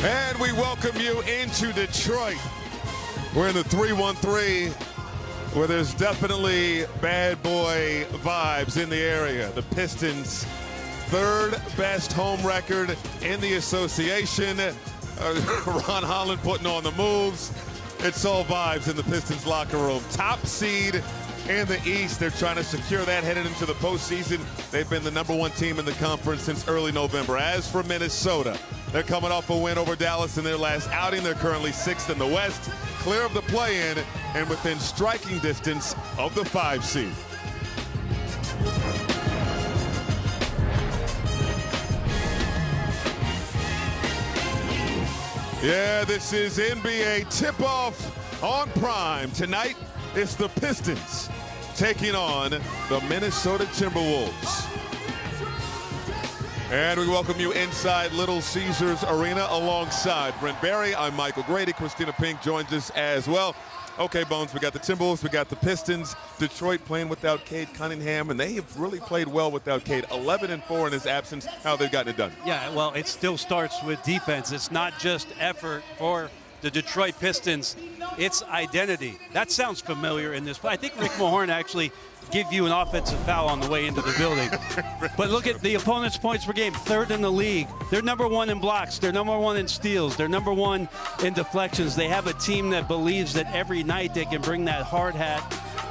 And we welcome you into Detroit. We're in the 313, where there's definitely bad boy vibes in the area. The Pistons' third best home record in the association. Ron Holland putting on the moves. It's all vibes in the Pistons locker room. Top seed in the East. They're trying to secure that headed into the postseason. They've been the #1 team in the conference since early November. As for Minnesota, they're coming off a win over Dallas in their last outing. They're currently 6th in the West, clear of the play-in and within striking distance of the 5 seed. Yeah, this is NBA tip-off on Prime. Tonight, it's the Pistons taking on the Minnesota Timberwolves. And we welcome you inside Little Caesars Arena alongside Brent Barry. I'm Michael Grady. Christina Pink joins us as well. Okay, Bones, we got the Timberwolves, we got the Pistons. Detroit playing without Cade Cunningham, and they have really played well without Cade. 11-4 in his absence. How they've gotten it done? Yeah, well, it still starts with defense. It's not just effort for the Detroit Pistons. It's identity. That sounds familiar in this play. I think Rick Mahorn actually give you an offensive foul on the way into the building. But look at the opponent's points per game, 3rd in the league. They're #1 in blocks. They're #1 in steals. They're #1 in deflections. They have a team that believes that every night they can bring that hard hat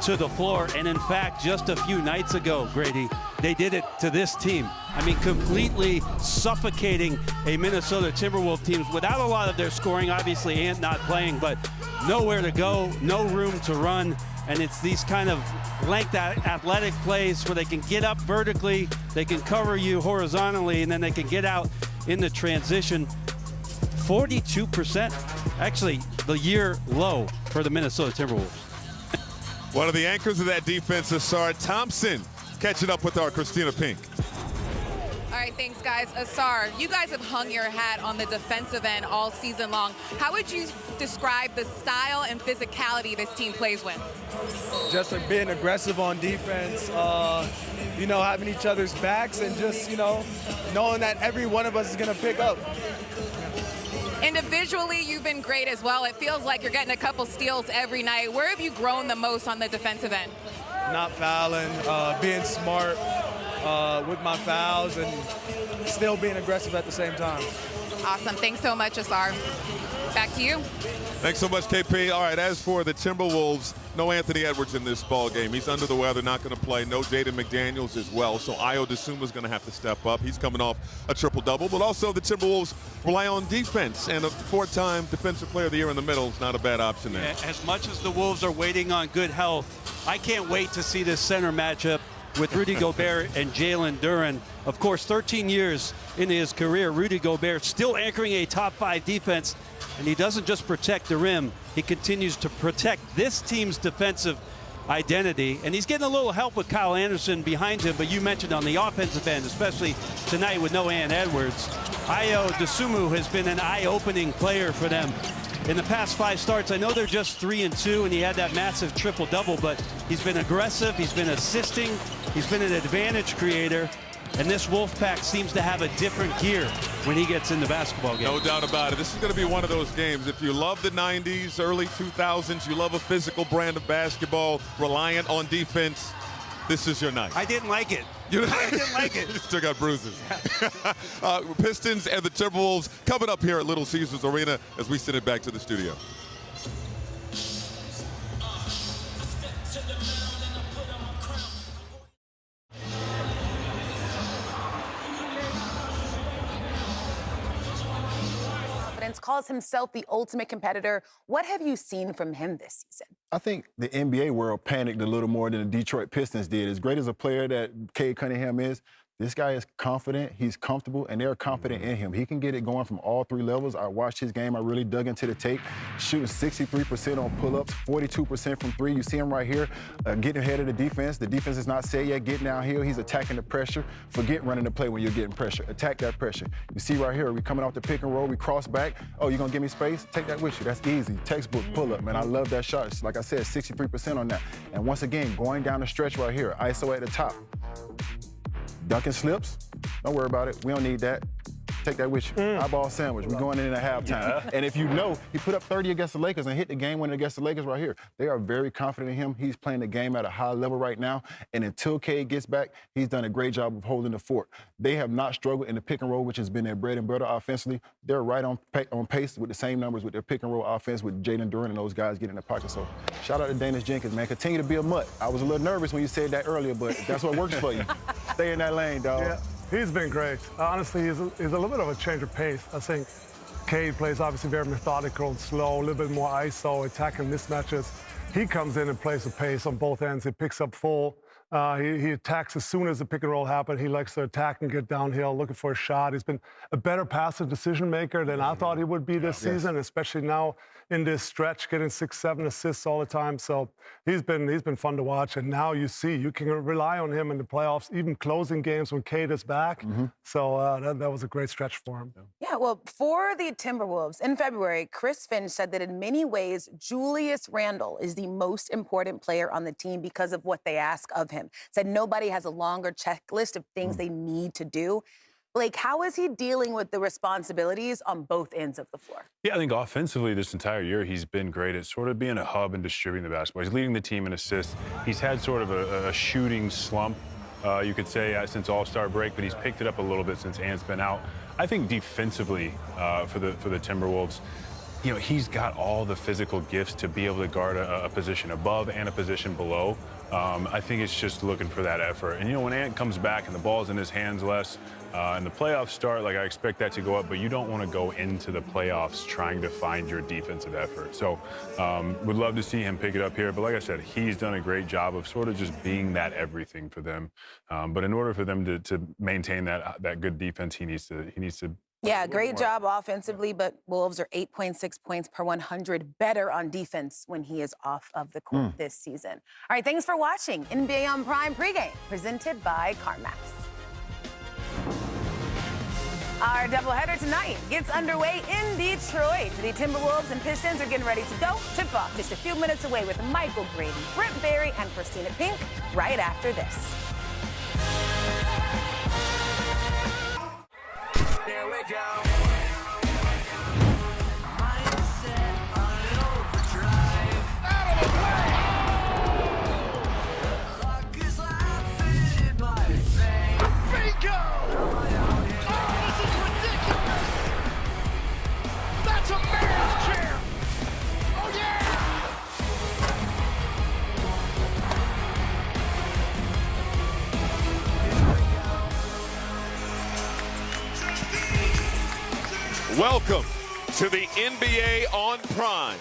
to the floor. And in fact, just a few nights ago, Grady, they did it to this team. I mean, completely suffocating a Minnesota Timberwolves team without a lot of their scoring. Obviously, Ant not playing, but nowhere to go, no room to run. And it's these kind of length athletic plays where they can get up vertically, they can cover you horizontally, and then they can get out in the transition. 42%, actually the year low for the Minnesota Timberwolves. One of the anchors of that defense is Asar Thompson, catching up with our Christina Pink. All right, thanks, guys. Asar, you guys have hung your hat on the defensive end all season long. How would you describe the style and physicality this team plays with? Just being aggressive on defense, having each other's backs, and just, knowing that every one of us is going to pick up. Individually, you've been great as well. It feels like you're getting a couple steals every night. Where have you grown the most on the defensive end? Not fouling, being smart with my fouls, and still being aggressive at the same time. Awesome. Thanks so much, Asar. Back to you. Thanks so much, KP. All right, as for the Timberwolves, no Anthony Edwards in this ball game. He's under the weather, not going to play. No Jaden McDaniels as well, so Ayo Dosunmu's going to have to step up. He's coming off a triple-double, but also the Timberwolves rely on defense, and a 4-time Defensive Player of the Year in the middle is not a bad option there. As much as the Wolves are waiting on good health, I can't wait to see this center matchup with Rudy Gobert and Jalen Duren. Of course, 13 years into his career, Rudy Gobert still anchoring a top-5 defense, and he doesn't just protect the rim, he continues to protect this team's defensive identity. And he's getting a little help with Kyle Anderson behind him, but you mentioned on the offensive end, especially tonight with no Ant Edwards, Ayo Dosunmu has been an eye-opening player for them. In the past 5 starts, I know they're just 3-2, and he had that massive triple-double, but he's been aggressive, he's been assisting, he's been an advantage creator, and this Wolfpack seems to have a different gear when he gets in the basketball game. No doubt about it. This is going to be one of those games. If you love the 90s, early 2000s, you love a physical brand of basketball, reliant on defense, this is your night. I didn't like it. I didn't like it. You still got bruises. Pistons and the Timberwolves coming up here at Little Caesars Arena as we send it back to the studio. Calls himself the ultimate competitor. What have you seen from him this season? I think the NBA world panicked a little more than the Detroit Pistons did. As great as a player that Cade Cunningham is, this guy is confident, he's comfortable, and they're confident in him. He can get it going from all 3 levels. I watched his game. I really dug into the tape. Shooting 63% on pull-ups, 42% from 3. You see him right here, getting ahead of the defense. The defense is not set yet, getting downhill. He's attacking the pressure. Forget running the play when you're getting pressure. Attack that pressure. You see right here, we coming off the pick and roll, we cross back. Oh, you're going to give me space? Take that with you. That's easy. Textbook pull-up, man. I love that shot. It's, like I said, 63% on that. And once again, going down the stretch right here, ISO at the top. Dunking slips, don't worry about it. We don't need that. Take that with you. Eyeball sandwich. We're going in at halftime. And if you know, he put up 30 against the Lakers and hit the game winner against the Lakers right here. They are very confident in him. He's playing the game at a high level right now. And until Cade gets back, he's done a great job of holding the fort. They have not struggled in the pick and roll, which has been their bread and butter offensively. They're right on pace with the same numbers with their pick and roll offense with Jalen Duren and those guys getting in the pocket. So shout out to Dennis Jenkins, man. Continue to be a mutt. I was a little nervous when you said that earlier, but that's what works for you. Stay in that lane, dog. Yeah, he's been great. Honestly, he's a little bit of a change of pace. I think Cade plays obviously very methodical and slow, a little bit more ISO, attacking mismatches. He comes in and plays the pace on both ends. He picks up full. He attacks as soon as the pick and roll happens. He likes to attack and get downhill, looking for a shot. He's been a better passive decision maker than I thought he would be this season, especially now in this stretch, getting 6-7 assists all the time. So he's been fun to watch. And now you see you can rely on him in the playoffs, even closing games when Cade is back. So that was a great stretch for him. Yeah, well, for the Timberwolves in February, Chris Finch said that in many ways, Julius Randle is the most important player on the team because of what they ask of him. Said nobody has a longer checklist of things they need to do. Blake, how is he dealing with the responsibilities on both ends of the floor? Yeah, I think offensively this entire year he's been great at sort of being a hub and distributing the basketball. He's leading the team in assists. He's had sort of a shooting slump, you could say, since All-Star break, but he's picked it up a little bit since Ant's been out. I think defensively for the Timberwolves, you know, he's got all the physical gifts to be able to guard a position above and a position below. I think it's just looking for that effort. And, you know, when Ant comes back and the ball's in his hands less and the playoffs start, like, I expect that to go up, but you don't want to go into the playoffs trying to find your defensive effort. So would love to see him pick it up here. But like I said, he's done a great job of sort of just being that everything for them. But in order for them to maintain that good defense, he needs to Yeah, great job offensively, but Wolves are 8.6 points per 100 better on defense when he is off of the court this season. All right, thanks for watching NBA on Prime pregame, presented by CarMax. Our doubleheader tonight gets underway in Detroit. The Timberwolves and Pistons are getting ready to go. Tip-off just a few minutes away with Michael Grady, Britt Barry, and Christina Pink right after this. Here we go. Welcome to the NBA on Prime,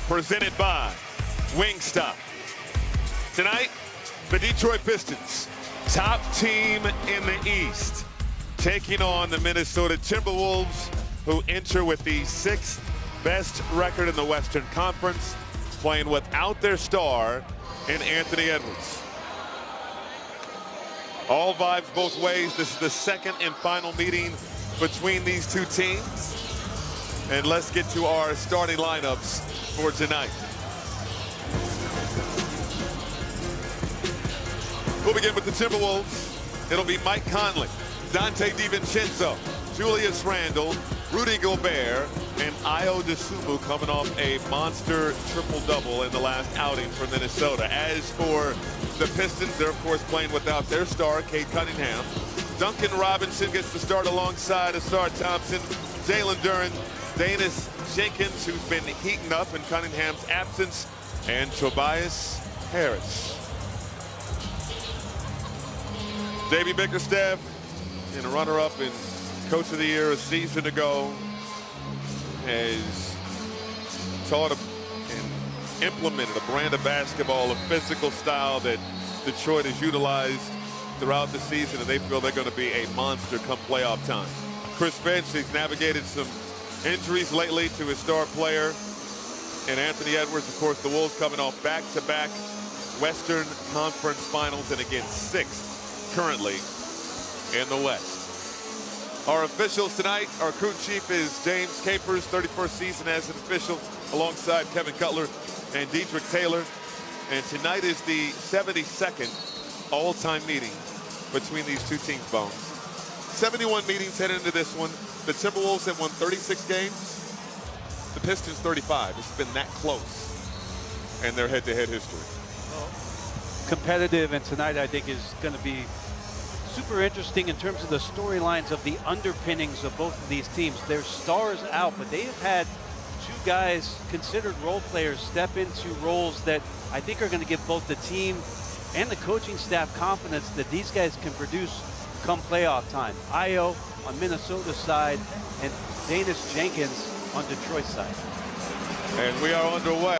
presented by Wingstop. Tonight, the Detroit Pistons, top team in the East, taking on the Minnesota Timberwolves, who enter with the 6th best record in the Western Conference, playing without their star in Anthony Edwards. All vibes both ways. This is the second and final meeting between these two teams. And let's get to our starting lineups for tonight. We'll begin with the Timberwolves. It'll be Mike Conley, Dante DiVincenzo, Julius Randle, Rudy Gobert, and Ayo Dosunmu coming off a monster triple-double in the last outing for Minnesota. As for the Pistons, they're, of course, playing without their star, Cade Cunningham. Duncan Robinson gets to start alongside Asar Thompson, Jalen Duren, Dennis Jenkins, who's been heating up in Cunningham's absence, and Tobias Harris. J.B. Bickerstaff, in a runner-up in Coach of the Year a season ago, has taught and implemented a brand of basketball, a physical style that Detroit has utilized throughout the season, and they feel they're going to be a monster come playoff time. Chris Finch, he's navigated some injuries lately to his star player, and Anthony Edwards. Of course, the Wolves coming off back-to-back Western Conference Finals, and again 6th currently in the West. Our officials tonight, our crew chief is James Capers, 31st season as an official, alongside Kevin Cutler and Dietrich Taylor. And tonight is the 72nd all-time meeting between these two teams, Bones. 71 meetings heading into this one. The Timberwolves have won 36 games. The Pistons 35. It's been that close in their head-to-head history. Competitive, and tonight I think is going to be super interesting in terms of the storylines of the underpinnings of both of these teams. Their stars out, but they have had two guys considered role players step into roles that I think are going to give both the team and the coaching staff confidence that these guys can produce come playoff time. Io on Minnesota's side and Danis Jenkins on Detroit's side. And we are underway.